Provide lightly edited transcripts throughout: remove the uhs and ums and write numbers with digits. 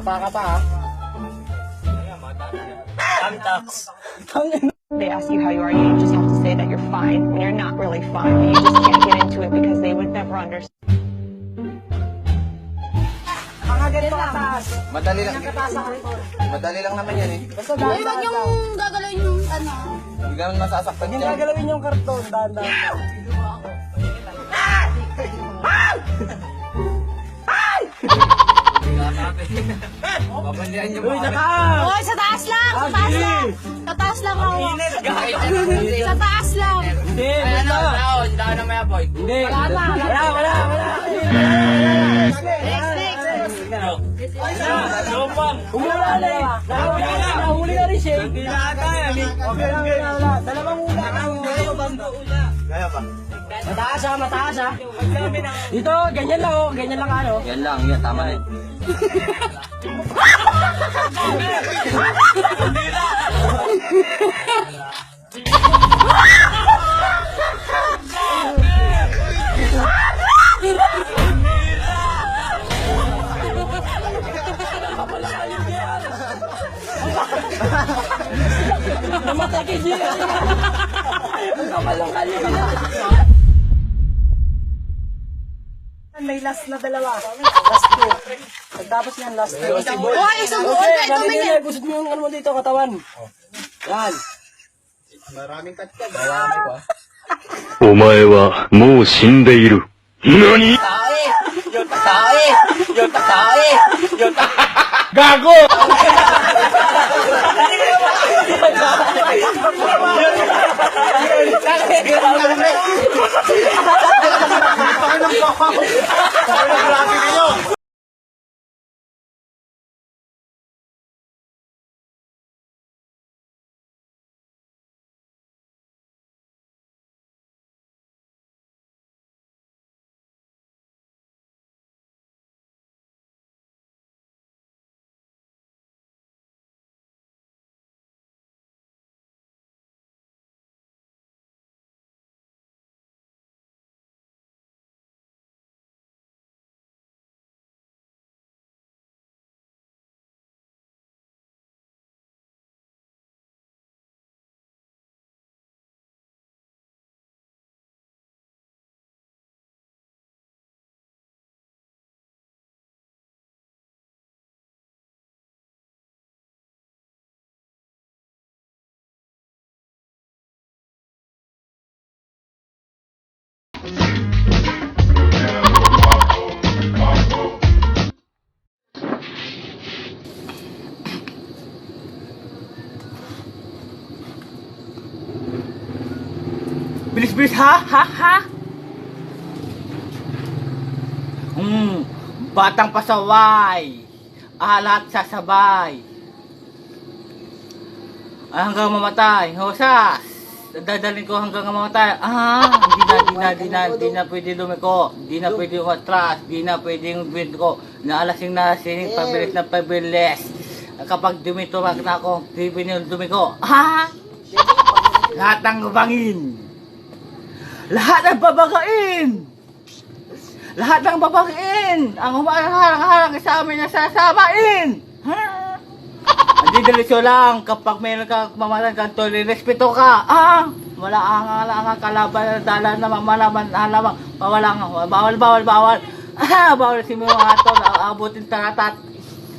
Bata ka pa, ha? Tamtax. They ask you how you are, you just have to say that you're fine when you're not really fine. You just can't get into it because they would never understand. Mga ganito kataas. Madali lang. Kataas ang karton. Madali lang naman yan eh. Basta Uy, dahan-dahan wag lang. yung gagalawin yung ano. Hindi ka naman masasaktan Yung dyan. gagalawin yung karton, dahan-dahan lang. Papandihan niyo Uy, nataas! Uy, sa taas lang! Sa taas lang! Sa taas lang ako. Sa taas lang! Hindi, basta. Hindi. Wala. Next, next. Wala na eh. Nahuli na rin siya. Okay lang. Dalawang ula. Kaya pa. Mataas ha. Dito, ganyan lang oh. Ganyan lang ano. Yan lang, yan. Tama na. Namatay kay Gio. Ang kamalong kanina. May last na dalawa. Last two. Pagtapos yan, last two. Uy, isang buon Okay, pa ito man yan. ganyan. Gusot mo yung ano mo dito, katawan. Yan. お前はもう死んでいる。何 Gago! Bilis-bilis ha? Batang pasaway. Lahat sasabay. Hanggang mamatay. Hosas. Dadalhin ko hanggang mamatay. Di na pwede lumiko. Di na pwede umatras. Di na pwede yung bid ko. Naalasing, pabilis na pabilis. Kapag dumitumak na ako, di dumiko. Lahat ng bangin. Lahat ng babagain! Lahat ng babagain! Ang humarang-harang sa amin na sasamain! Hindi diretso lang kapag mayroon ka mamalan ka tuloy, respeto ka! Wala ang kalaban na dala na mamalaman halamang bawal! Bawal si mga ato na abutin taratat.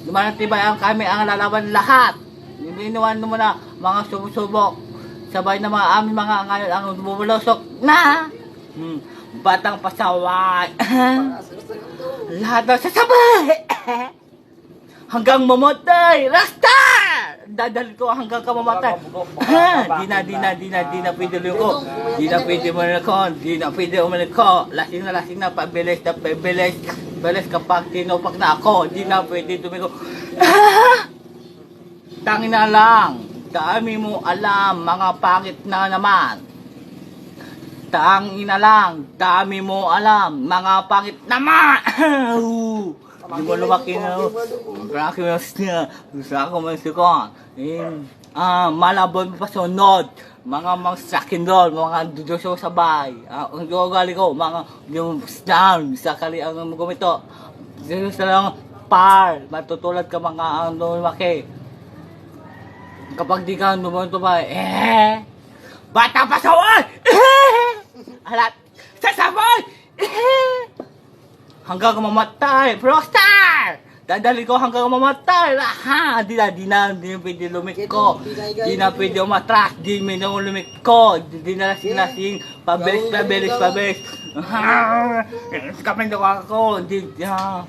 Manatibay ang kami ang lalaban lahat. Iniwan mo na mga sumusubok. Sabay na mga amin mga ngayon ang bumulusok na batang pasaway. Lahat na sasabay hanggang mamatay. Rasta! Dadal ko hanggang kamamatay. Di na pwede ko. Di na pwede umalit ko. Lasing na pabilis na pabilis. Bilis kapag tinupak na ako. Di na pwede dumiko. Tangin na lang. Dami mo alam, mga pangit na naman. Tangina lang, dami mo alam, mga pangit naman. Di mo lumaki na, malaki mo siya, gusto ako masikon. Malabon pa sunod, mga sakin doon, mga dudoso sabay. Ang gagali ko, mga yung down, sakali ang gumito. Gusto lang, par. Matutulad ka mga lumaki. Kapag di ka tumay, batang pasaway! Alat, sasabay! Hanggang mamatay, Frostar! Dadali ko hanggang mamatay. Ha, di na pwede lumiko. Di na pwede umatras. Di na lumiko. Di na lasing. Pabilis. Ha, kapin daw ako. Di, ha.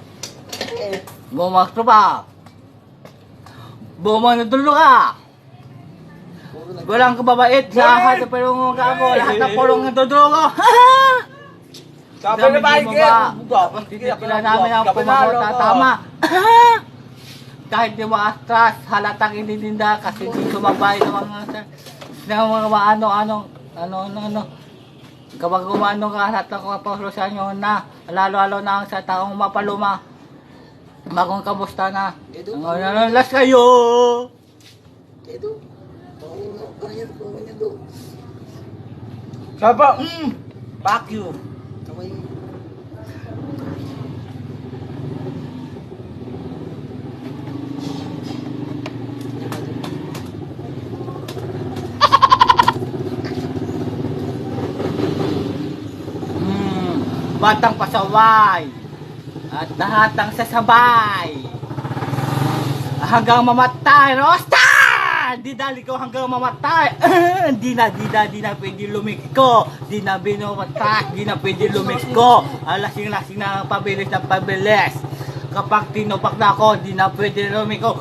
Bumakto pa. Bumanadulog ka. Walang kababait sa lahat ng pulong ako. Lahat ng pulong nagdudulog ko. Sabi na ba? Tapos titila namin ang pumasok tama. Kahit di maastras, halatang inininda kasi di sumabay ng mga ano. Kapag umano ka, lahat ng kapososyan nyo na, lalo na sa taong mapaluma. Bagong kamusta na. Las kayo! Saba! Fuck you! Batang pasaway at lahat ng sasabay hanggang mamatay. Rosta! Di dali ko hanggang mamatay. Di na pwede lumiko. Di na binumatras. Di na pwede lumiko. Lasing na pabilis. Kapag tinupak na ako, di na pwede lumiko.